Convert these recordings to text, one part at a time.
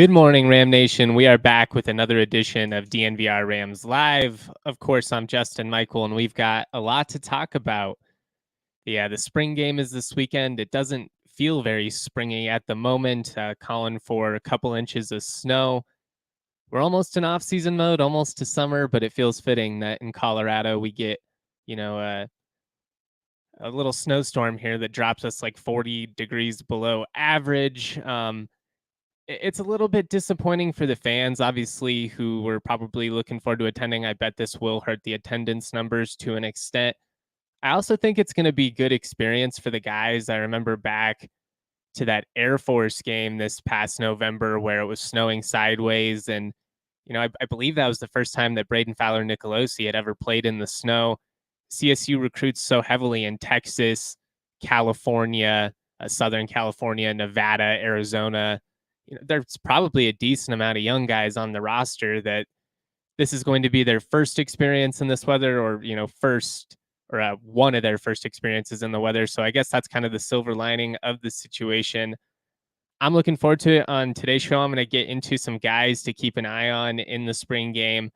Good morning, Ram Nation. We are back with another edition of DNVR Rams Live. Of course, I'm Justin Michael, and we've got a lot to talk about. Yeah, the spring game is this weekend. It doesn't feel very springy at the moment, calling for a couple inches of snow. We're almost in off-season mode, almost to summer, but it feels fitting that in Colorado we get, you know, a little snowstorm here that drops us like 40 degrees below average. It's a little bit disappointing for the fans, obviously, who were probably looking forward to attending. I bet this will hurt the attendance numbers to an extent. I also think it's going to be good experience for the guys. I remember back to that Air Force game this past November where it was snowing sideways. And, I believe that was the first time that Braden Fowler-Nicolosi had ever played in the snow. CSU recruits so heavily in Texas, California, Southern California, Nevada, Arizona. There's probably a decent amount of young guys on the roster that this is going to be their first experience in this weather, or one of their first experiences in the weather. So I guess that's kind of the silver lining of the situation. I'm looking forward to it. On today's show, I'm going to get into some guys to keep an eye on in the spring game,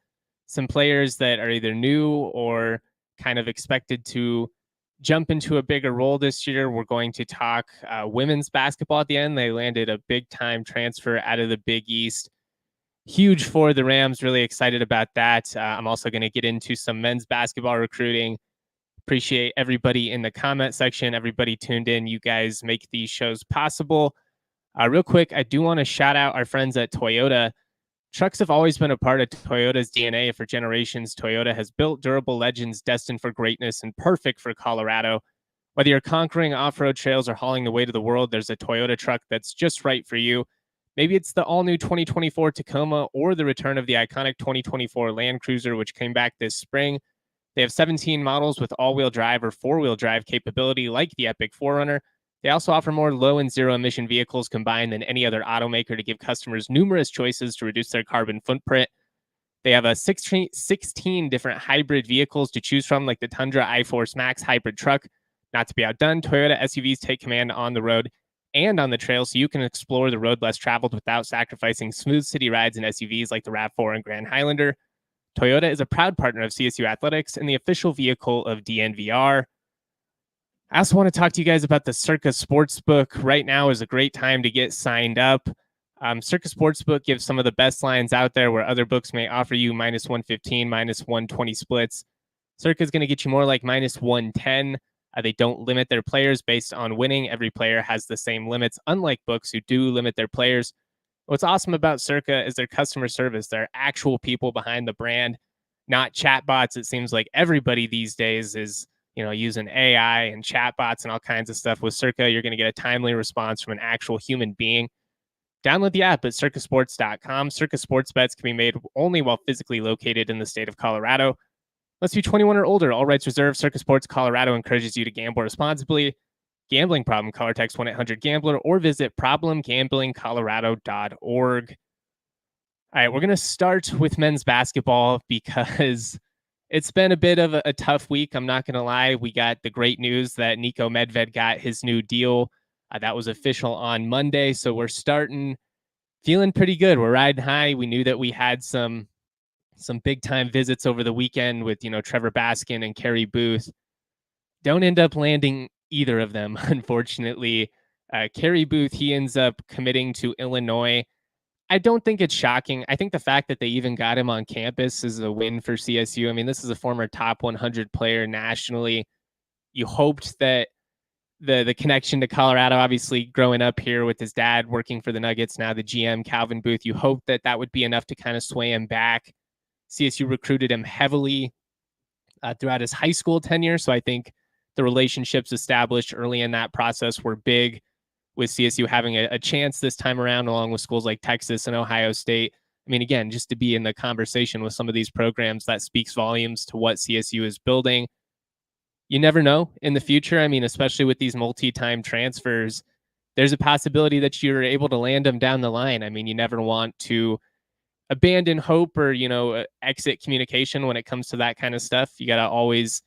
some players that are either new or kind of expected to jump into a bigger role this year. We're going to talk women's basketball at the end. They landed a big time transfer out of the Big East. Huge for the Rams. Really excited about that. I'm also going to get into some men's basketball recruiting. Appreciate everybody in the comment section, everybody tuned in. You guys make these shows possible. Real quick, I do want to shout out our friends at Toyota. Trucks have always been a part of Toyota's DNA for generations. Toyota has built durable legends destined for greatness and perfect for Colorado. Whether you're conquering off-road trails or hauling the weight of the world, there's a Toyota truck that's just right for you. Maybe it's the all-new 2024 Tacoma or the return of the iconic 2024 Land Cruiser, which came back this spring. They have 17 models with all-wheel drive or four-wheel drive capability like the Epic 4Runner. They also offer more low and zero emission vehicles combined than any other automaker to give customers numerous choices to reduce their carbon footprint. They have 16 different hybrid vehicles to choose from, like the Tundra iForce Max hybrid truck. Not to be outdone, Toyota SUVs take command on the road and on the trail, so you can explore the road less traveled without sacrificing smooth city rides in SUVs like the RAV4 and Grand Highlander. Toyota is a proud partner of CSU Athletics and the official vehicle of DNVR. I also want to talk to you guys about the Circa Sportsbook. Right now is a great time to get signed up. Circa Sportsbook gives some of the best lines out there where other books may offer you minus 115, minus 120 splits. Circa is going to get you more like minus 110. They don't limit their players based on winning. Every player has the same limits, unlike books who do limit their players. What's awesome about Circa is their customer service. They're actual people behind the brand, not chatbots. It seems like everybody these days is using AI and chatbots and all kinds of stuff. With Circa, you're going to get a timely response from an actual human being. Download the app at circasports.com. Circa Sports bets can be made only while physically located in the state of Colorado. Must be 21 or older. All rights reserved. Circa Sports Colorado encourages you to gamble responsibly. Gambling problem? Call or text 1-800-GAMBLER or visit problemgamblingcolorado.org. All right, we're going to start with men's basketball because it's been a bit of a tough week. I'm not going to lie. We got the great news that Nico Medved got his new deal. That was official on Monday. So we're feeling pretty good. We're riding high. We knew that we had some big time visits over the weekend with, Trevor Baskin and Kerry Booth. Don't end up landing either of them, unfortunately. Kerry Booth, he ends up committing to Illinois. I don't think it's shocking. I think the fact that they even got him on campus is a win for CSU. I mean, this is a former top 100 player nationally. You hoped that the connection to Colorado, obviously growing up here with his dad working for the Nuggets, now the GM, Calvin Booth, you hoped that would be enough to kind of sway him back. CSU recruited him heavily throughout his high school tenure. So I think the relationships established early in that process were big, with CSU having a chance this time around, along with schools like Texas and Ohio State. I mean, again, just to be in the conversation with some of these programs, that speaks volumes to what CSU is building. You never know in the future. I mean, especially with these multi-time transfers, there's a possibility that you're able to land them down the line. I mean, you never want to abandon hope or, exit communication when it comes to that kind of stuff. You got to always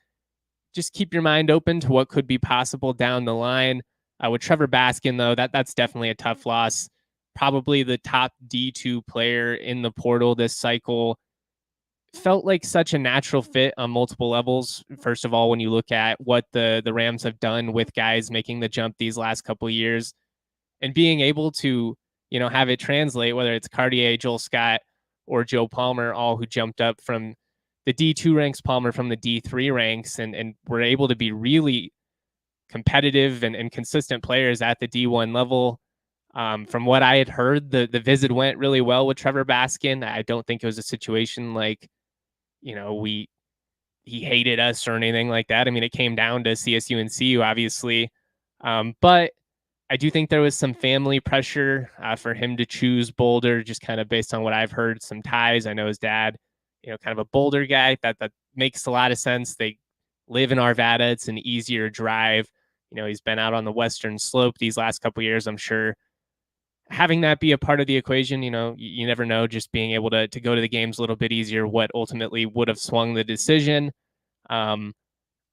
just keep your mind open to what could be possible down the line. With Trevor Baskin, though, that's definitely a tough loss. probably the top D2 player in the portal this cycle. Felt like such a natural fit on multiple levels. First of all, when you look at what the Rams have done with guys making the jump these last couple of years and being able to, have it translate, whether it's Cartier, Joel Scott, or Joe Palmer, all who jumped up from the D2 ranks, Palmer from the D3 ranks, and were able to be really competitive and consistent players at the D1 level. From what I had heard, the visit went really well with Trevor Baskin. I don't think it was a situation like, he hated us or anything like that. I mean, it came down to CSU and CU, obviously. But I do think there was some family pressure for him to choose Boulder, just kind of based on what I've heard, some ties. I know his dad, kind of a Boulder guy. That makes a lot of sense. They live in Arvada. It's an easier drive. He's been out on the Western Slope these last couple of years. I'm sure having that be a part of the equation, you never know, just being able to go to the games a little bit easier, what ultimately would have swung the decision.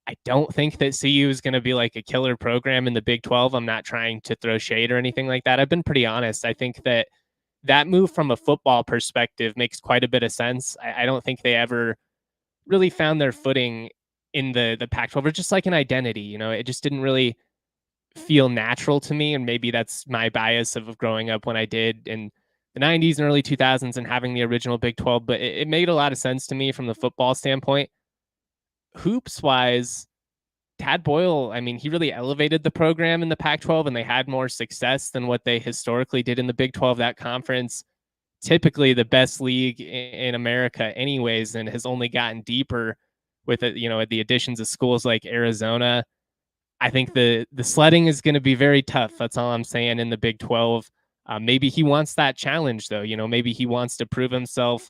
I don't think that CU is going to be like a killer program in the Big 12. I'm not trying to throw shade or anything like that. I've been pretty honest. I think that move from a football perspective makes quite a bit of sense. I don't think they ever really found their footing in the Pac-12, or just like an identity. It just didn't really feel natural to me, and maybe that's my bias of growing up when I did in the 90s and early 2000s and having the original Big 12, but it made a lot of sense to me from the football standpoint. Hoops wise, Tad Boyle, I mean, he really elevated the program in the Pac-12, and they had more success than what they historically did in the Big 12. That conference, typically the best league in America anyways, and has only gotten deeper with it, the additions of schools like Arizona. I think the sledding is going to be very tough. That's all I'm saying in the Big 12. Maybe he wants that challenge, though. Maybe he wants to prove himself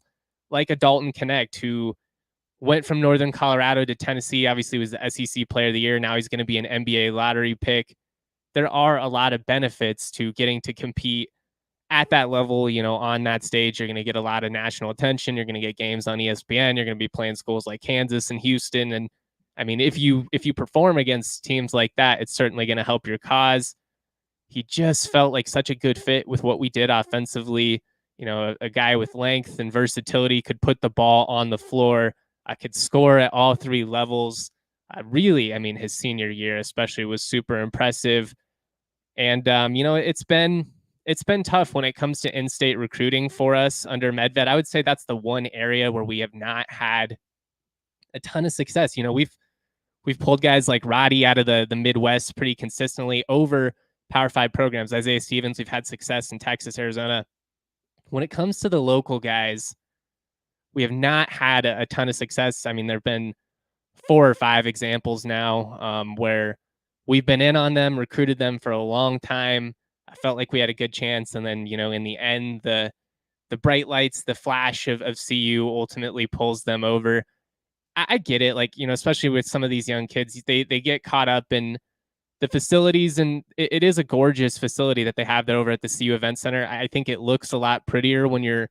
like a Dalton Connect, who went from Northern Colorado to Tennessee, obviously was the SEC Player of the Year. Now he's going to be an NBA lottery pick. There are a lot of benefits to getting to compete at that level, on that stage. You're going to get a lot of national attention. You're going to get games on ESPN. You're going to be playing schools like Kansas and Houston. And I mean, if you perform against teams like that, it's certainly going to help your cause. He just felt like such a good fit with what we did offensively. A guy with length and versatility, could put the ball on the floor. I could score at all three levels. Really, I mean, his senior year especially was super impressive. And it's been tough when it comes to in-state recruiting for us under Medved. I would say that's the one area where we have not had a ton of success. We've pulled guys like Roddy out of the Midwest pretty consistently over Power 5 programs. Isaiah Stevens, we've had success in Texas, Arizona. When it comes to the local guys, we have not had a ton of success. I mean, there have been 4 or 5 examples now where we've been in on them, recruited them for a long time. I felt like we had a good chance. And then, in the end, the bright lights, the flash of CU ultimately pulls them over. I get it. Like, especially with some of these young kids, they get caught up in the facilities, and it is a gorgeous facility that they have there over at the CU Event Center. I think it looks a lot prettier when you're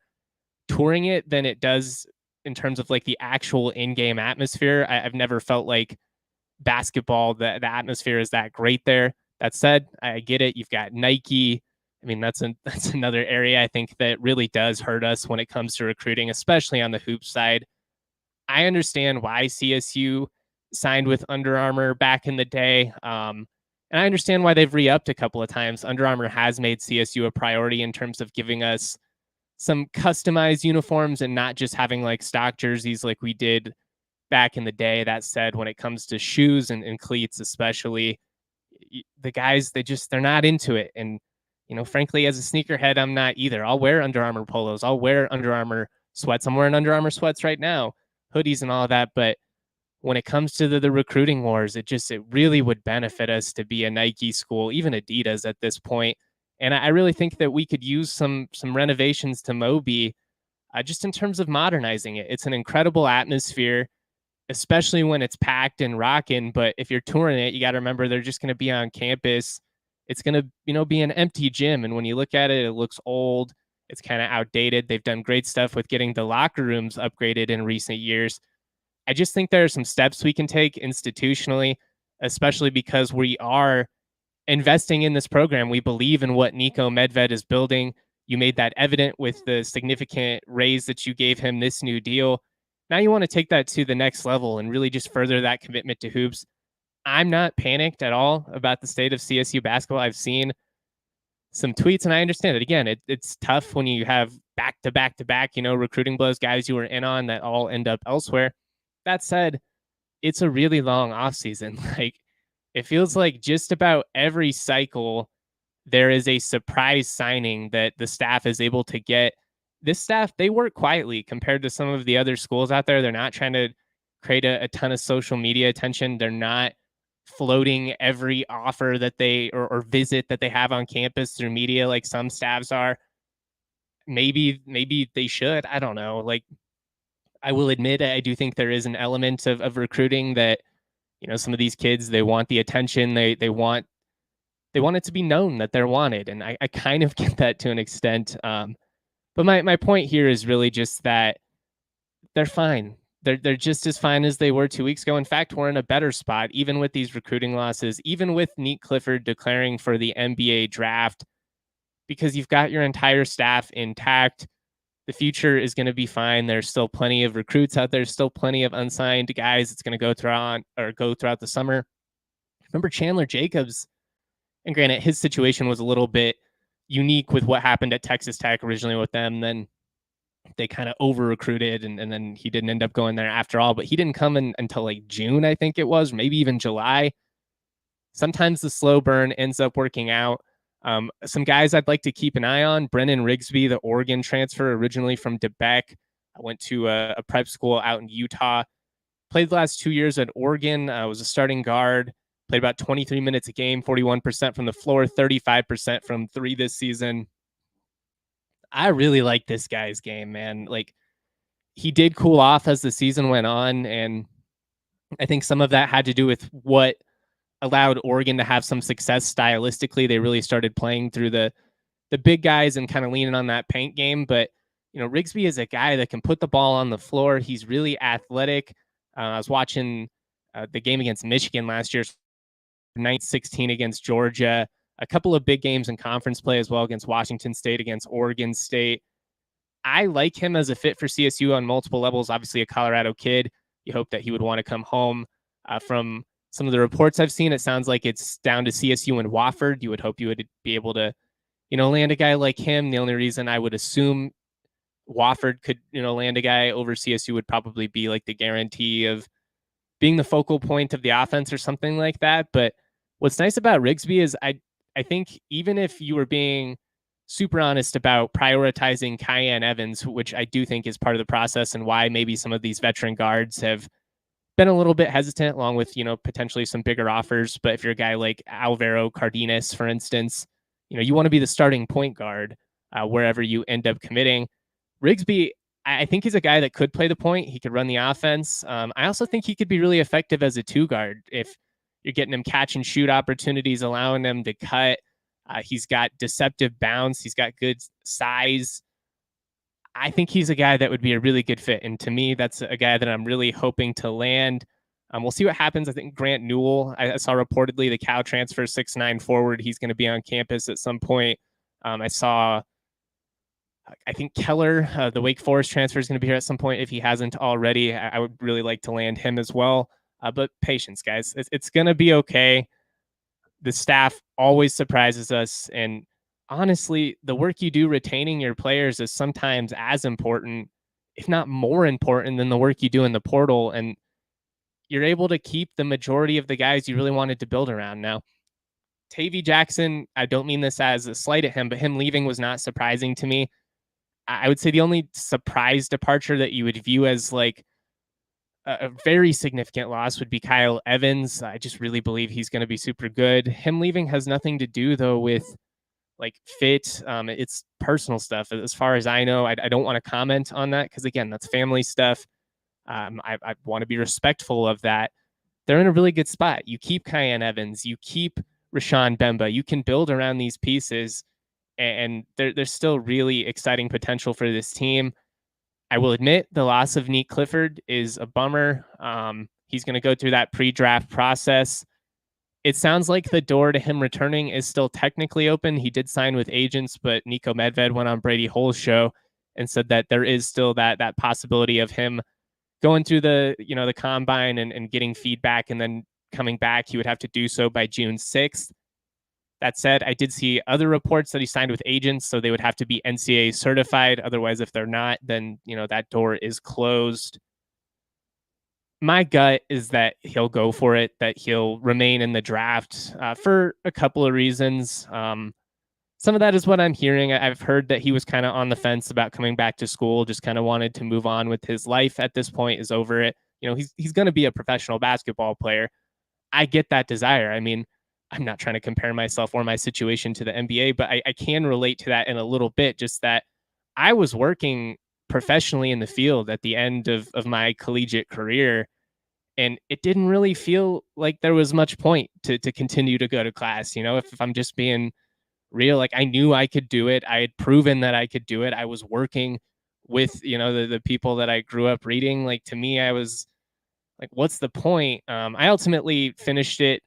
touring it than it does in terms of like the actual in-game atmosphere. I've never felt like basketball, the atmosphere is that great there. That said, I get it. You've got Nike. I mean, that's another area I think that really does hurt us when it comes to recruiting, especially on the hoop side. I understand why CSU signed with Under Armour back in the day. And I understand why they've re-upped a couple of times. Under Armour has made CSU a priority in terms of giving us some customized uniforms and not just having like stock jerseys like we did back in the day. That said, when it comes to shoes and cleats, especially, the guys, they're not into it. And, frankly, as a sneakerhead, I'm not either. I'll wear Under Armour polos. I'll wear Under Armour sweats. I'm wearing Under Armour sweats right now, hoodies and all that. But when it comes to the recruiting wars, it really would benefit us to be a Nike school, even Adidas at this point. And I really think that we could use some renovations to Moby, just in terms of modernizing it. It's an incredible atmosphere, especially when it's packed and rocking. But if you're touring it, you got to remember they're just going to be on campus. It's going to, be an empty gym. And when you look at it, it looks old. It's kind of outdated. They've done great stuff with getting the locker rooms upgraded in recent years. I just think there are some steps we can take institutionally, especially because we are investing in this program. We believe in what Nico Medved is building. You made that evident with the significant raise that you gave him this new deal. Now you want to take that to the next level and really just further that commitment to hoops. I'm not panicked at all about the state of CSU basketball. I've seen some tweets, and I understand it. Again, it's tough when you have back to back to back, recruiting blows, guys you were in on that all end up elsewhere. That said, it's a really long offseason. Like, it feels like just about every cycle, there is a surprise signing that the staff is able to get. This staff, they work quietly compared to some of the other schools out there. They're not trying to create a ton of social media attention. They're not floating every offer that they or visit that they have on campus through media like some staffs are. Maybe they should. I don't know. Like, I will admit, I do think there is an element of recruiting that, some of these kids, they want the attention. They want it to be known that they're wanted. And I kind of get that to an extent. But my point here is really just that they're fine. They're just as fine as they were 2 weeks ago. In fact, we're in a better spot, even with these recruiting losses, even with Neat Clifford declaring for the NBA draft, because you've got your entire staff intact. The future is going to be fine. There's still plenty of recruits out there, still plenty of unsigned guys. It's going to go throughout the summer. Remember Chandler Jacobs, and granted, his situation was a little bit unique with what happened at Texas Tech originally with them. Then they kind of over recruited, and then he didn't end up going there after all. But he didn't come in until like June, I think it was, maybe even July. Sometimes the slow burn ends up working out. Some guys I'd like to keep an eye on: Brennan Rigsby, the Oregon transfer, originally from DeBeck. I went to a prep school out in Utah. Played the last 2 years at Oregon. Was a starting guard. Played about 23 minutes a game, 41% from the floor, 35% from three this season. I really like this guy's game, man. Like, he did cool off as the season went on, and I think some of that had to do with what allowed Oregon to have some success stylistically. They really started playing through the big guys and kind of leaning on that paint game. But, Rigsby is a guy that can put the ball on the floor. He's really athletic. I was watching the game against Michigan last year, 9-16 against Georgia, a couple of big games in conference play as well against Washington State, against Oregon State. I like him as a fit for CSU on multiple levels. Obviously a Colorado kid. You hope that he would want to come home. From some of the reports I've seen, it sounds like it's down to CSU and Wofford. You would hope you would be able to, land a guy like him. The only reason I would assume Wofford could, land a guy over CSU would probably be like the guarantee of being the focal point of the offense or something like that. But what's nice about Rigsby is I think even if you were being super honest about prioritizing Cayenne Evans, which I do think is part of the process and why maybe some of these veteran guards have been a little bit hesitant, along with, potentially some bigger offers. But if you're a guy like Alvaro Cardenas, for instance, you want to be the starting point guard wherever you end up committing. Rigsby, I think he's a guy that could play the point. He could run the offense. I also think he could be really effective as a two guard if you're getting him catch and shoot opportunities, allowing him to cut. He's got deceptive bounce. He's got good size. I think he's a guy that would be a really good fit. And to me, that's a guy that I'm really hoping to land. We'll see what happens. I think Grant Newell, I saw reportedly the Cal transfer 6'9" forward. He's going to be on campus at some point. I think Keller, the Wake Forest transfer, is going to be here at some point if he hasn't already. I would really like to land him as well. But patience, guys. It's going to be okay. The staff always surprises us. And honestly, the work you do retaining your players is sometimes as important, if not more important, than the work you do in the portal. And you're able to keep the majority of the guys you really wanted to build around. Now, Tavy Jackson, I don't mean this as a slight at him, but him leaving was not surprising to me. I would say the only surprise departure that you would view as like a very significant loss would be Kyle Evans. I just really believe he's going to be super good. Him leaving has nothing to do, though, with like fit. It's personal stuff. As far as I know, I don't want to comment on that because, again, that's family stuff. I want to be respectful of that. They're in a really good spot. You keep Cayenne Evans. You keep Rashawn Bemba. You can build around these pieces, and there's still really exciting potential for this team. I will admit the loss of Neat Clifford is a bummer. He's going to go through that pre-draft process. It sounds like the door to him returning is still technically open. He did sign with agents, but Nico Medved went on Brady Hole's show and said that there is still that possibility of him going through the combine and getting feedback and then coming back. He would have to do so by June 6th. That said, I did see other reports that he signed with agents, so they would have to be NCAA certified. Otherwise, if they're not, then that door is closed. My gut is that he'll go for it, that he'll remain in the draft for a couple of reasons. Some of that is what I'm hearing. I've heard that he was kind of on the fence about coming back to school, just kind of wanted to move on with his life at this point, is over it. He's going to be a professional basketball player. I get that desire. I mean, I'm not trying to compare myself or my situation to the NBA, but I can relate to that in a little bit, just that I was working professionally in the field at the end of my collegiate career. And it didn't really feel like there was much point to continue to go to class. If I'm just being real, like I knew I could do it. I had proven that I could do it. I was working with, the people that I grew up reading. Like to me, I was like, what's the point? I ultimately finished it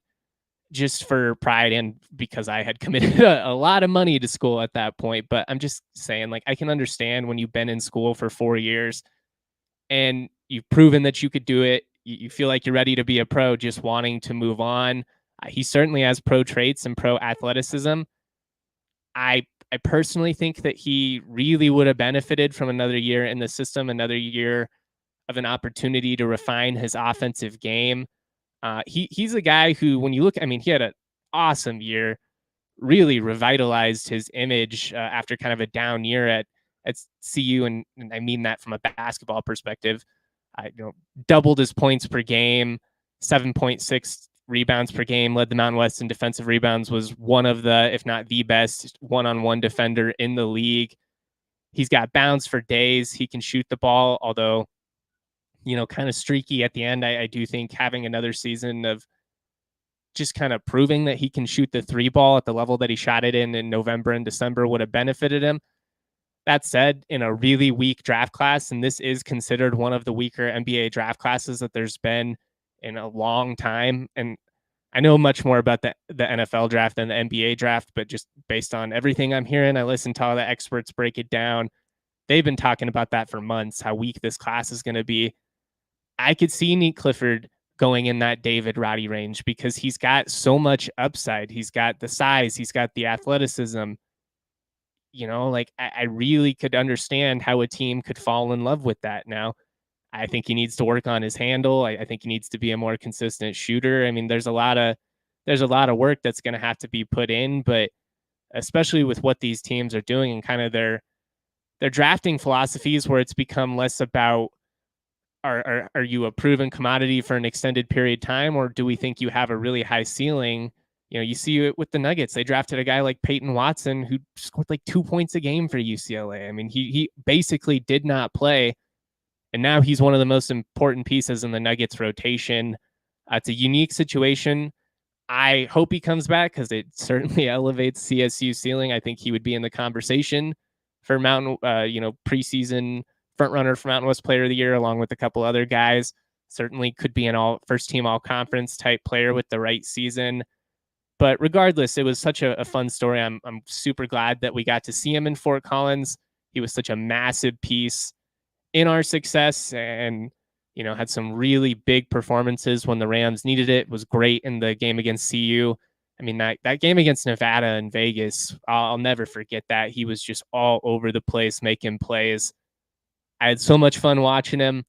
just for pride and because I had committed a lot of money to school at that point. But I'm just saying, like, I can understand when you've been in school for 4 years and you've proven that you could do it. You feel like you're ready to be a pro, just wanting to move on. He certainly has pro traits and pro athleticism. I personally think that he really would have benefited from another year in the system, another year of an opportunity to refine his offensive game. He's a guy who, when you look, I mean, he had an awesome year, really revitalized his image after kind of a down year at CU, and I mean that from a basketball perspective. Doubled his points per game, 7.6 rebounds per game, led the Mountain West in defensive rebounds, was one of the, if not the best one-on-one defender in the league. He's got bounce for days. He can shoot the ball, although, kind of streaky at the end. I do think having another season of just kind of proving that he can shoot the three ball at the level that he shot it in November and December would have benefited him. That said, in a really weak draft class, and this is considered one of the weaker NBA draft classes that there's been in a long time, and I know much more about the NFL draft than the NBA draft, but just based on everything I'm hearing, I listen to all the experts break it down. They've been talking about that for months, how weak this class is going to be. I could see Nate Clifford going in that David Roddy range because he's got so much upside. He's got the size, he's got the athleticism. Like I really could understand how a team could fall in love with that. Now, I think he needs to work on his handle. I think he needs to be a more consistent shooter. I mean, there's a lot of work that's going to have to be put in, but especially with what these teams are doing and kind of their drafting philosophies, where it's become less about are you a proven commodity for an extended period of time, or do we think you have a really high ceiling? You see it with the Nuggets. They drafted a guy like Peyton Watson who scored like 2 points a game for UCLA. I mean, he basically did not play, and now he's one of the most important pieces in the Nuggets rotation. It's a unique situation. I hope he comes back because it certainly elevates CSU ceiling. I think he would be in the conversation for Mountain, preseason front runner for Mountain West Player of the Year, along with a couple other guys. Certainly could be an first team all conference type player with the right season. But regardless, it was such a fun story. I'm super glad that we got to see him in Fort Collins. He was such a massive piece in our success, and had some really big performances when the Rams needed it. Was great in the game against CU. I mean, that game against Nevada and Vegas, I'll never forget that. He was just all over the place making plays. I had so much fun watching him.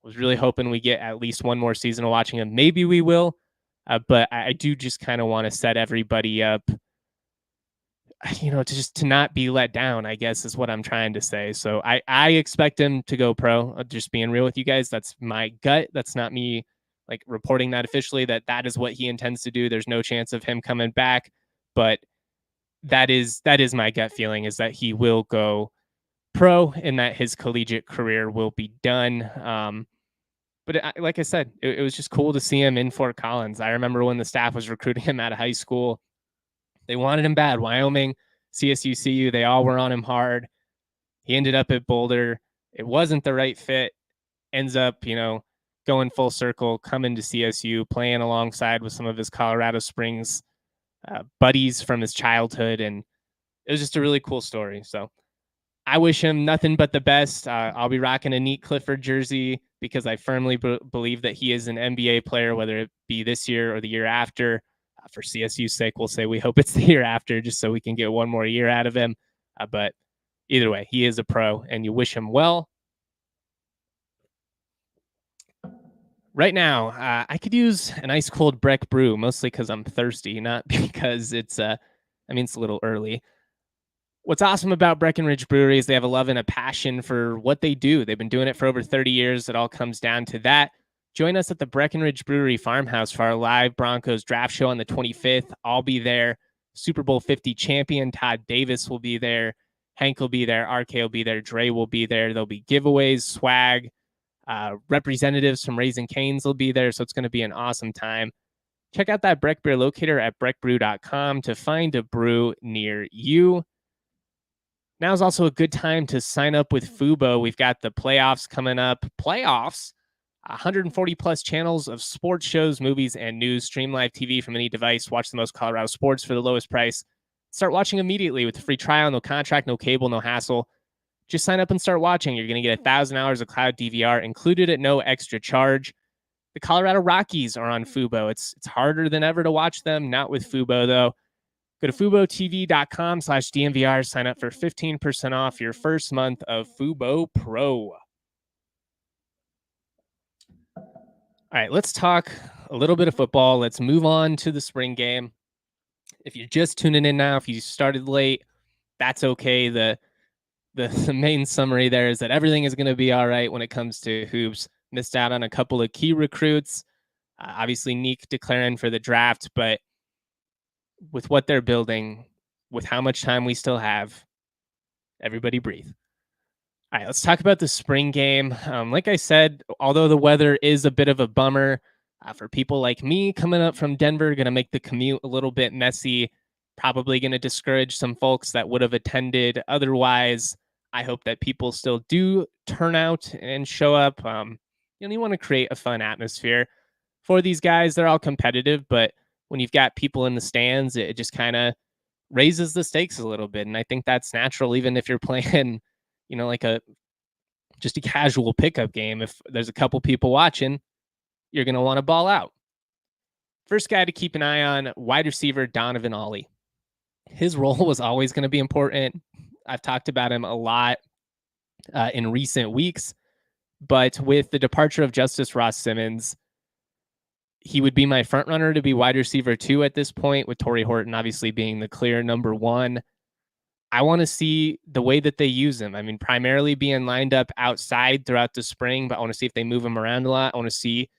Was really hoping we get at least one more season of watching him. Maybe we will. But I do just kind of want to set everybody up, to not be let down, I guess is what I'm trying to say. So I expect him to go pro. Just being real with you guys. That's my gut. That's not me like reporting that officially that is what he intends to do. There's no chance of him coming back, but that is my gut feeling, is that he will go pro and that his collegiate career will be done. But like I said, it was just cool to see him in Fort Collins. I remember when the staff was recruiting him out of high school, they wanted him bad. Wyoming, CSU, CU, they all were on him hard. He ended up at Boulder. It wasn't the right fit. Ends up, going full circle, coming to CSU, playing alongside with some of his Colorado Springs buddies from his childhood. And it was just a really cool story. So I wish him nothing but the best. I'll be rocking a Neat Clifford jersey because I firmly believe that he is an NBA player, whether it be this year or the year after. For CSU's sake, we'll say we hope it's the year after, just so we can get one more year out of him. But either way, he is a pro, and you wish him well. Right now, I could use an ice cold Breck brew, mostly because I'm thirsty, not because it's it's a little early. What's awesome about Breckenridge Brewery is they have a love and a passion for what they do. They've been doing it for over 30 years. It all comes down to that. Join us at the Breckenridge Brewery Farmhouse for our live Broncos draft show on the 25th. I'll be there. Super Bowl 50 champion Todd Davis will be there. Hank will be there. RK will be there. Dre will be there. There'll be giveaways, swag. Representatives from Raising Cane's will be there. So it's going to be an awesome time. Check out that Breck Beer locator at breckbrew.com to find a brew near you. Now is also a good time to sign up with Fubo. We've got the playoffs coming up. Playoffs, 140 plus channels of sports shows, movies, and news. Stream live TV from any device. Watch the most Colorado sports for the lowest price. Start watching immediately with a free trial, no contract, no cable, no hassle. Just sign up and start watching. You're going to get 1,000 hours of cloud DVR included at no extra charge. The Colorado Rockies are on Fubo. It's harder than ever to watch them. Not with Fubo, though. Go to FuboTV.com/DNVR. Sign up for 15% off your first month of Fubo Pro. All right, let's talk a little bit of football. Let's move on to the spring game. If you're just tuning in now, if you started late, that's okay. The main summary there is that everything is going to be all right when it comes to hoops. Missed out on a couple of key recruits. Obviously, Neek declaring for the draft, but with what they're building, with how much time we still have, everybody breathe. All right, let's talk about the spring game. Like I said, although the weather is a bit of a bummer for people like me coming up from Denver, going to make the commute a little bit messy, probably going to discourage some folks that would have attended otherwise. I hope that people still do turn out and show up. You want to create a fun atmosphere for these guys. They're all competitive, but when you've got people in the stands, it just kind of raises the stakes a little bit. And I think that's natural, even if you're playing, like just a casual pickup game. If there's a couple people watching, you're going to want to ball out. First guy to keep an eye on, wide receiver Donovan Ollie. His role was always going to be important. I've talked about him a lot in recent weeks, but with the departure of Justice Ross Simmons, he would be my front runner to be wide receiver 2 at this point, with Torrey Horton obviously being the clear number 1. I want to see the way that they use him. I mean, primarily being lined up outside throughout the spring, but I want to see if they move him around a lot. I want to see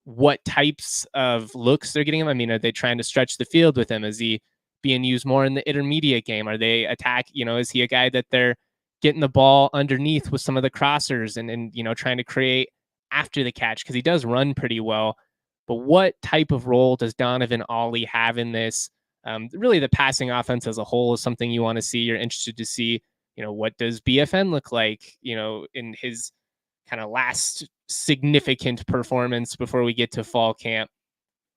what types of looks they're getting him. I mean, are they trying to stretch the field with him? Is he being used more in the intermediate game? Are they is he a guy that they're getting the ball underneath with some of the crossers and trying to create after the catch? Because he does run pretty well. But what type of role does Donovan Ollie have in this? Really, the passing offense as a whole is something you want to see. You're interested to see, what does BFN look like, in his kind of last significant performance before we get to fall camp?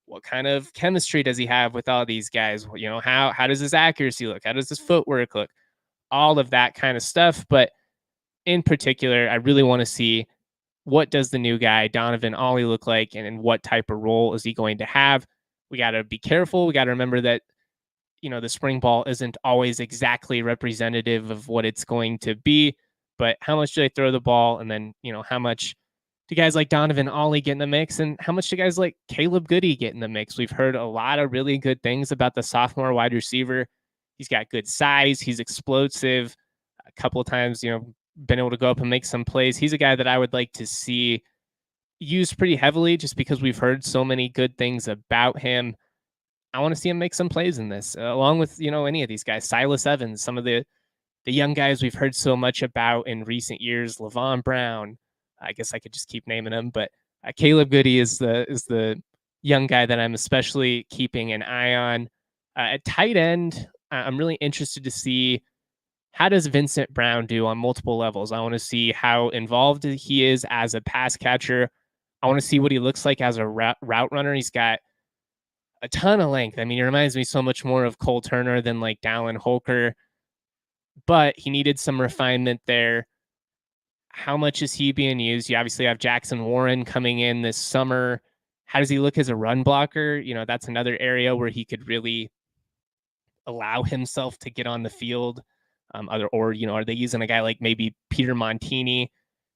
What kind of chemistry does he have with all these guys? How does his accuracy look? How does his footwork look? All of that kind of stuff. But in particular, I really want to see, what does the new guy, Donovan Ollie, look like, and what type of role is he going to have? We got to be careful. We got to remember that, the spring ball isn't always exactly representative of what it's going to be, but how much do they throw the ball? And then, how much do guys like Donovan Ollie get in the mix? And how much do guys like Caleb Goody get in the mix? We've heard a lot of really good things about the sophomore wide receiver. He's got good size. He's explosive. A couple of times, been able to go up and make some plays. He's a guy that I would like to see used pretty heavily just because we've heard so many good things about him. I want to see him make some plays in this, along with, any of these guys. Silas Evans, some of the young guys we've heard so much about in recent years. Levon Brown, I guess I could just keep naming them, but Caleb Goody is the young guy that I'm especially keeping an eye on. At tight end, I'm really interested to see, how does Vincent Brown do on multiple levels? I want to see how involved he is as a pass catcher. I want to see what he looks like as a route runner. He's got a ton of length. I mean, he reminds me so much more of Cole Turner than like Dallin Holker, but he needed some refinement there. How much is he being used? You obviously have Jackson Warren coming in this summer. How does he look as a run blocker? That's another area where he could really allow himself to get on the field. Are they using a guy like maybe Peter Montini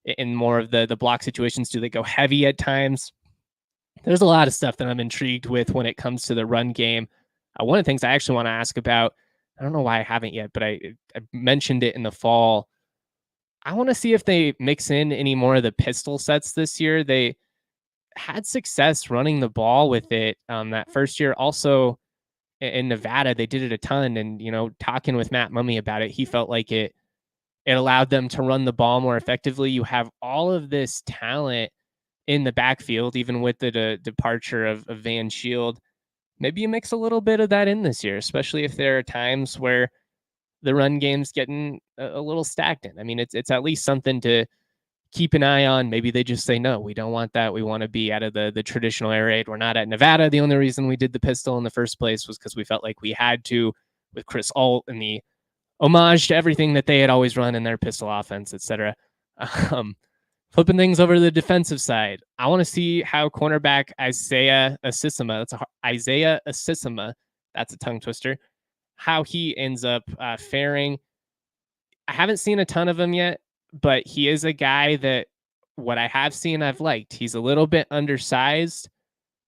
in more of the block situations? Do they go heavy at times? There's a lot of stuff that I'm intrigued with when it comes to the run game. One of the things I actually want to ask about, I don't know why I haven't yet, but I mentioned it in the fall. I want to see if they mix in any more of the pistol sets this year. They had success running the ball with it that first year. Also in Nevada, they did it a ton. And, talking with Matt Mummy about it, he felt like it allowed them to run the ball more effectively. You have all of this talent in the backfield, even with the departure of Van Shield. Maybe you mix a little bit of that in this year, especially if there are times where the run game's getting a little stagnant. I mean, it's at least something to keep an eye on. Maybe they just say, no, we don't want that. We want to be out of the traditional air raid. We're not at Nevada. The only reason we did the pistol in the first place was because we felt like we had to, with Chris Alt and the homage to everything that they had always run in their pistol offense, etc. Flipping things over to the defensive side, I want to see how cornerback Isaiah Asisima, that's a tongue twister, how he ends up faring. I haven't seen a ton of him yet, but he is a guy that what I have seen, I've liked. He's a little bit undersized,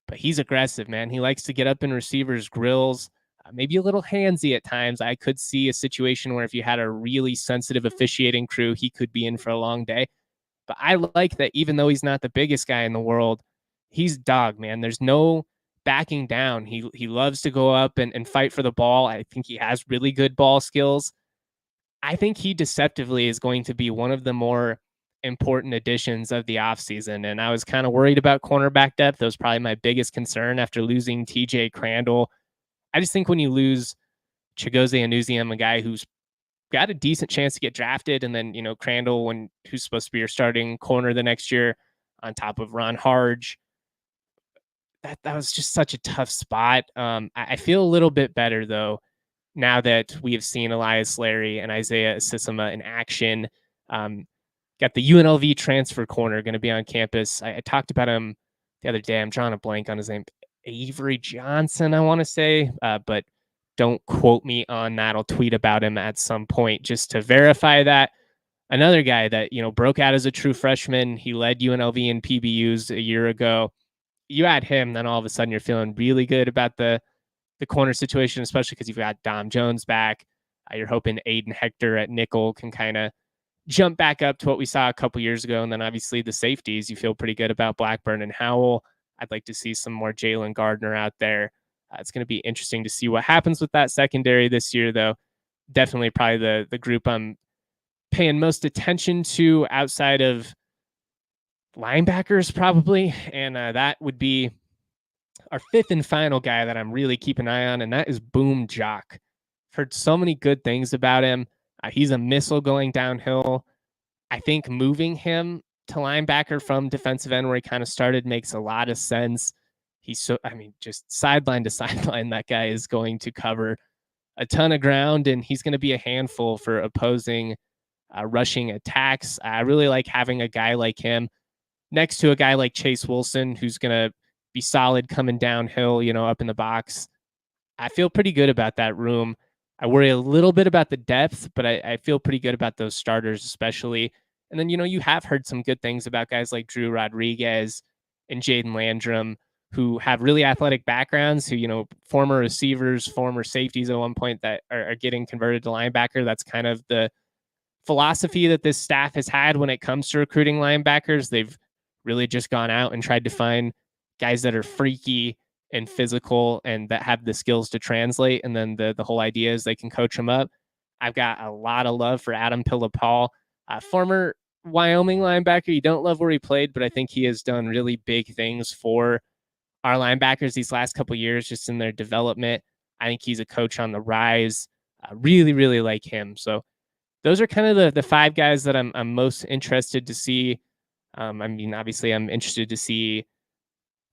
but he's aggressive, man. He likes to get up in receivers' grills, maybe a little handsy at times. I could see a situation where if you had a really sensitive officiating crew, he could be in for a long day. But I like that even though he's not the biggest guy in the world, he's dog, man. There's no backing down. He loves to go up and fight for the ball. I think he has really good ball skills. I think he deceptively is going to be one of the more important additions of the offseason. And I was kind of worried about cornerback depth. That was probably my biggest concern after losing TJ Crandall. I just think when you lose Chigozie Anuzium, a guy who's got a decent chance to get drafted, and then, Crandall, who's supposed to be your starting corner the next year on top of Ron Harge, that was just such a tough spot. I feel a little bit better, though, now that we have seen Elias Larry and Isaiah Asisima in action. Got the UNLV transfer corner going to be on campus. I talked about him the other day. I'm drawing a blank on his name. Avery Johnson, I want to say, but don't quote me on that. I'll tweet about him at some point just to verify that. Another guy that, broke out as a true freshman. He led UNLV in PBUs a year ago. You add him, then all of a sudden you're feeling really good about the corner situation, especially because you've got Dom Jones back. You're hoping Aiden Hector at nickel can kind of jump back up to what we saw a couple years ago. And then obviously the safeties, you feel pretty good about Blackburn and Howell. I'd like to see some more Jalen Gardner out there. It's going to be interesting to see what happens with that secondary this year, though. Definitely probably the group I'm paying most attention to outside of linebackers, probably. And that would be our fifth and final guy that I'm really keeping an eye on, and that is Boom Jock. Heard so many good things about him. He's a missile going downhill. I think moving him to linebacker from defensive end where he kind of started makes a lot of sense. Just sideline to sideline, that guy is going to cover a ton of ground, and he's going to be a handful for opposing rushing attacks. I really like having a guy like him next to a guy like Chase Wilson, who's going to be solid coming downhill, up in the box. I feel pretty good about that room. I worry a little bit about the depth, but I feel pretty good about those starters, especially. And then, you have heard some good things about guys like Drew Rodriguez and Jaden Landrum, who have really athletic backgrounds, who, former receivers, former safeties at one point that are getting converted to linebacker. That's kind of the philosophy that this staff has had when it comes to recruiting linebackers. They've really just gone out and tried to find guys that are freaky and physical and that have the skills to translate. And then the whole idea is they can coach them up. I've got a lot of love for Adam Pillapal, former Wyoming linebacker. You don't love where he played, but I think he has done really big things for our linebackers these last couple of years, just in their development. I think he's a coach on the rise. Really, really like him. So those are kind of the five guys that I'm most interested to see I mean, obviously, I'm interested to see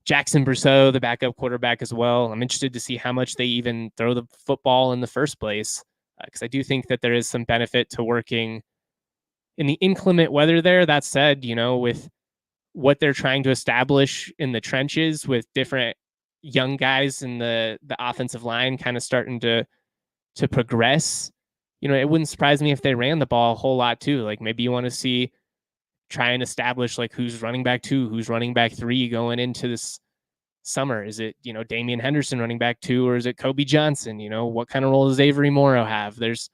Jackson Brousseau, the backup quarterback, as well. I'm interested to see how much they even throw the football in the first place, because I do think that there is some benefit to working in the inclement weather there. That said, with what they're trying to establish in the trenches with different young guys in the offensive line kind of starting to progress, it wouldn't surprise me if they ran the ball a whole lot too. Like maybe you want to see try and establish like who's running back 2, who's running back 3 going into this summer. Is it, Damian Henderson running back 2, or is it Kobe Johnson? What kind of role does Avery Morrow have? There's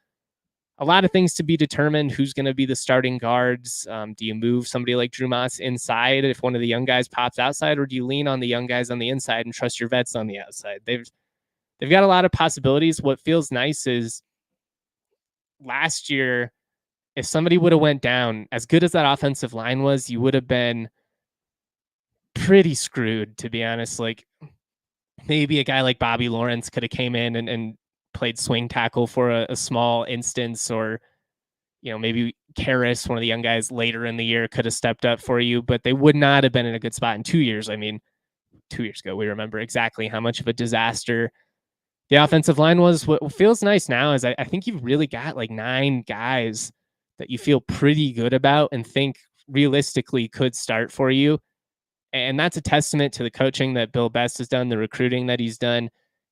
a lot of things to be determined. Who's going to be the starting guards? Do you move somebody like Drew Moss inside if one of the young guys pops outside, or do you lean on the young guys on the inside and trust your vets on the outside? They've got a lot of possibilities. What feels nice is last year, if somebody would have went down, as good as that offensive line was, you would have been pretty screwed, to be honest. Like maybe a guy like Bobby Lawrence could have came in and played swing tackle for a small instance, or maybe Karras, one of the young guys later in the year, could have stepped up for you, but they would not have been in a good spot in 2 years. I mean, 2 years ago, we remember exactly how much of a disaster the offensive line was. What feels nice now is I think you've really got like 9 guys that you feel pretty good about and think realistically could start for you. And that's a testament to the coaching that Bill Best has done, the recruiting that he's done.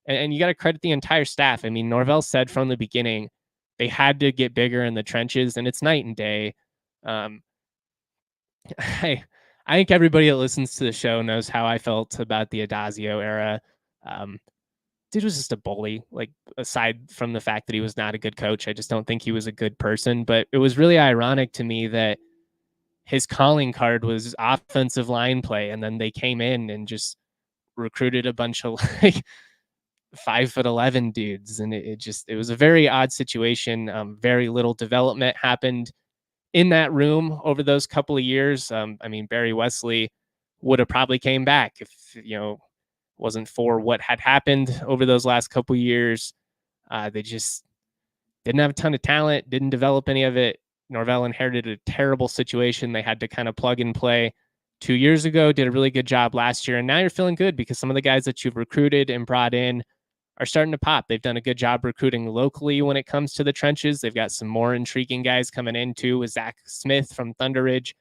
And you got to credit the entire staff. I mean, Norvell said from the beginning, they had to get bigger in the trenches, and it's night and day. I think everybody that listens to the show knows how I felt about the Adazio era. Dude was just a bully. Like, aside from the fact that he was not a good coach, I just don't think he was a good person. But it was really ironic to me that his calling card was offensive line play, and then they came in and just recruited a bunch of like 5'11" dudes, and it was a very odd situation. Very little development happened in that room over those couple of years. I mean, Barry Wesley would have probably came back if wasn't for what had happened over those last couple of years. They just didn't have a ton of talent, didn't develop any of it. Norvell inherited a terrible situation. They had to kind of plug and play 2 years ago, did a really good job last year. And now you're feeling good because some of the guys that you've recruited and brought in are starting to pop. They've done a good job recruiting locally when it comes to the trenches. They've got some more intriguing guys coming in too, with Zach Smith from Thunder Ridge.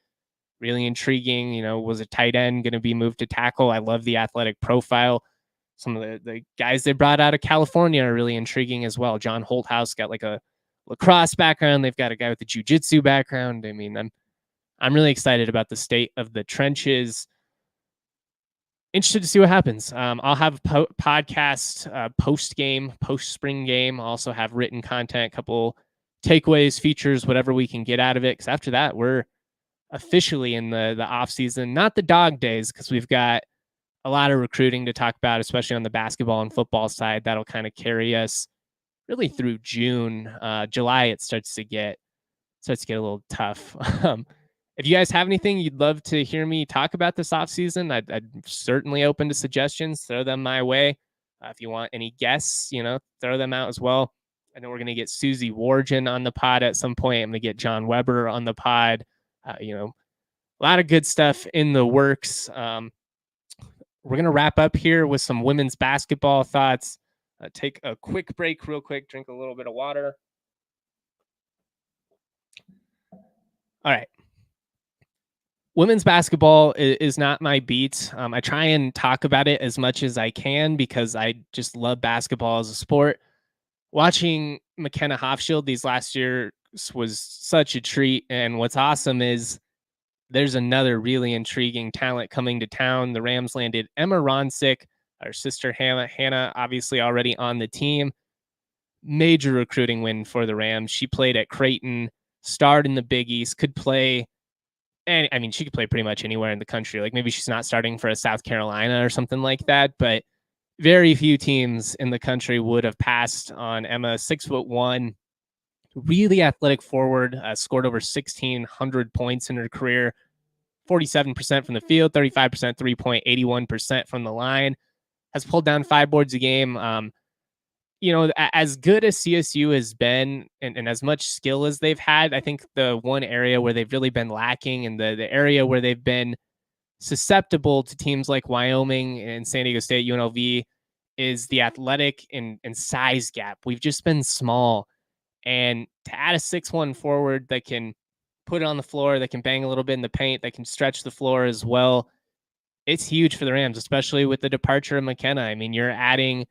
Really intriguing. Was a tight end going to be moved to tackle? I love the athletic profile. Some of the guys they brought out of California are really intriguing as well. John Holthouse got like a lacrosse background. They've got a guy with a jiu-jitsu background. I mean, I'm really excited about the state of the trenches. Interested to see what happens. I'll have a podcast post-game, post-spring game. I'll also have written content, a couple takeaways, features, whatever we can get out of it. Because after that, we're officially in the off season, not the dog days, because we've got a lot of recruiting to talk about, especially on the basketball and football side. That'll kind of carry us really through June. July, it starts to get a little tough. If you guys have anything you'd love to hear me talk about this offseason, I'm certainly open to suggestions. Throw them my way. If you want any guests, throw them out as well. I know we're going to get Susie Wargen on the pod at some point. I'm going to get John Weber on the pod. A lot of good stuff in the works. We're going to wrap up here with some women's basketball thoughts. Take a quick break real quick, drink a little bit of water. All right. Women's basketball is not my beat. I try and talk about it as much as I can because I just love basketball as a sport. Watching McKenna Hofschild these last years was such a treat. And what's awesome is there's another really intriguing talent coming to town. The Rams landed Emma Ronsick, our sister Hannah, obviously already on the team. Major recruiting win for the Rams. She played at Creighton, starred in the Big East, could play. And I mean, she could play pretty much anywhere in the country. Like maybe she's not starting for a South Carolina or something like that, but very few teams in the country would have passed on Emma. 6'1", really athletic forward, scored over 1,600 points in her career, 47% from the field, 35% 3-point, 81% from the line, has pulled down 5 boards a game. as good as CSU has been and as much skill as they've had, I think the one area where they've really been lacking and the area where they've been susceptible to teams like Wyoming and San Diego State, UNLV, is the athletic and size gap. We've just been small. And to add a 6'1" forward that can put it on the floor, that can bang a little bit in the paint, that can stretch the floor as well, it's huge for the Rams, especially with the departure of McKenna. I mean, you're adding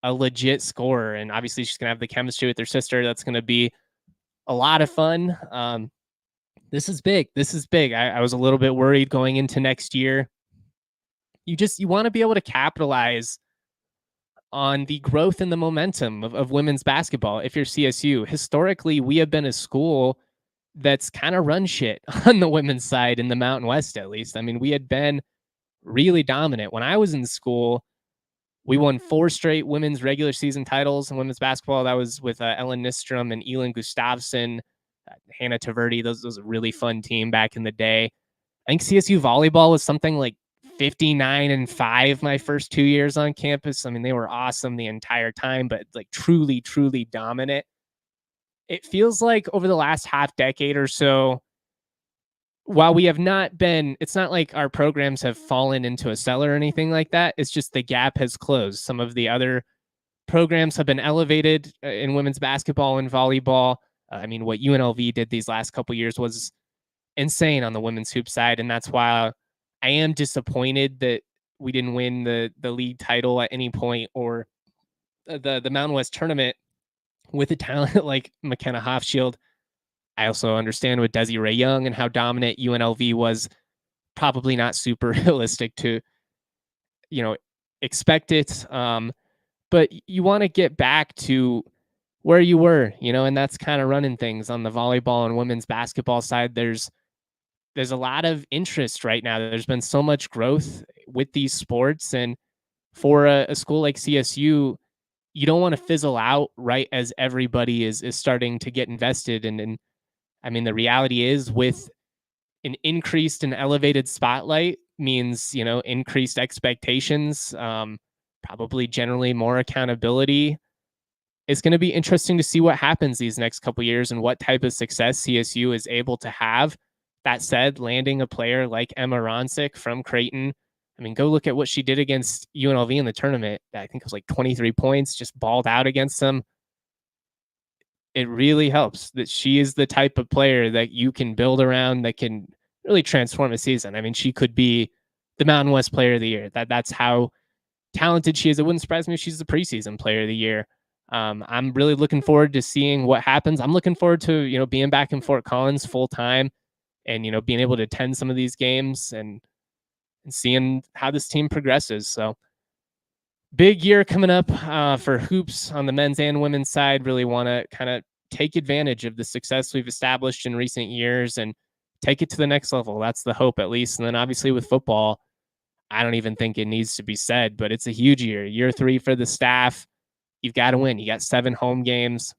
a legit scorer, and obviously she's going to have the chemistry with her sister. That's going to be a lot of fun. This is big. This is big. I was a little bit worried going into next year. You want to be able to capitalize on the growth and the momentum of women's basketball. If you're CSU, historically, we have been a school that's kind of run shit on the women's side in the Mountain West, at least. I mean, we had been really dominant. When I was in school, we won 4 straight women's regular season titles in women's basketball. That was with Ellen Nystrom and Elin Gustafsson, Hannah Taverdi. Those was a really fun team back in the day. I think CSU volleyball was something like 59-5 my first 2 years on campus. I mean, they were awesome the entire time, but like truly, truly dominant. It feels like over the last half decade or so, while we have not been, it's not like our programs have fallen into a cellar or anything like that. It's just the gap has closed. Some of the other programs have been elevated in women's basketball and volleyball. I mean, what UNLV did these last couple of years was insane on the women's hoop side. And that's why I am disappointed that we didn't win the league title at any point, or the Mountain West tournament with a talent like McKenna Hofschild. I also understand with Desiree Young and how dominant UNLV was, probably not super realistic to, expect it. But you want to get back to where you were, and that's kind of running things on the volleyball and women's basketball side. There's a lot of interest right now. There's been so much growth with these sports. And for a school like CSU, you don't want to fizzle out right as everybody is starting to get invested. And I mean, the reality is, with an increased and elevated spotlight means, increased expectations, probably generally more accountability. It's going to be interesting to see what happens these next couple of years and what type of success CSU is able to have. That said, landing a player like Emma Ronsick from Creighton, I mean, go look at what she did against UNLV in the tournament. I think it was like 23 points, just balled out against them. It really helps that she is the type of player that you can build around, that can really transform a season. I mean, she could be the Mountain West Player of the Year. That's how talented she is. It wouldn't surprise me if she's the preseason Player of the Year. I'm really looking forward to seeing what happens. I'm looking forward to, being back in Fort Collins full time and, being able to attend some of these games and seeing how this team progresses. So big year coming up for hoops on the men's and women's side. Really want to kind of take advantage of the success we've established in recent years and take it to the next level. That's the hope, at least. And then obviously with football, I don't even think it needs to be said, but it's a huge year. Year 3 for the staff. You've got to win. You got 7 home games.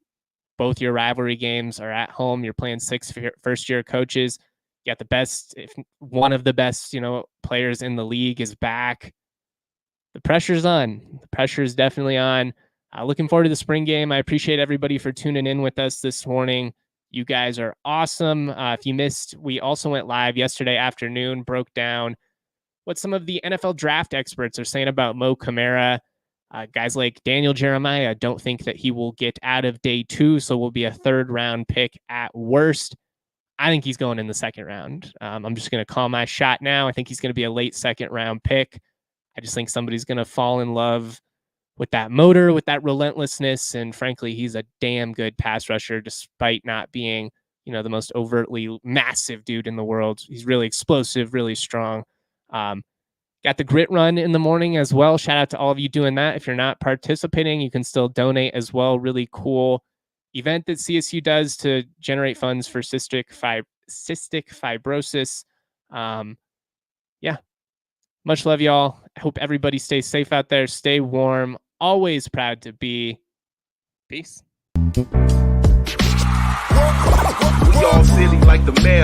Both your rivalry games are at home. You're playing 6 first-year coaches. You got the best, if one of the best, players in the league is back. The pressure's on. The pressure is definitely on. Looking forward to the spring game. I appreciate everybody for tuning in with us this morning. You guys are awesome. If you missed, we also went live yesterday afternoon, broke down what some of the NFL draft experts are saying about Mo Camara. Guys like Daniel Jeremiah don't think that he will get out of day 2, so will be a 3rd round pick at worst. I think he's going in the 2nd round. I'm just going to call my shot now. I think he's going to be a late 2nd round pick. I just think somebody's going to fall in love with that motor, with that relentlessness. And frankly, he's a damn good pass rusher, despite not being, the most overtly massive dude in the world. He's really explosive, really strong. Got the grit run in the morning as well. Shout out to all of you doing that. If you're not participating, you can still donate as well. Really cool event that CSU does to generate funds for cystic fibrosis. Yeah. Much love, y'all. I hope everybody stays safe out there. Stay warm. Always proud to be. Peace. We all silly like the man.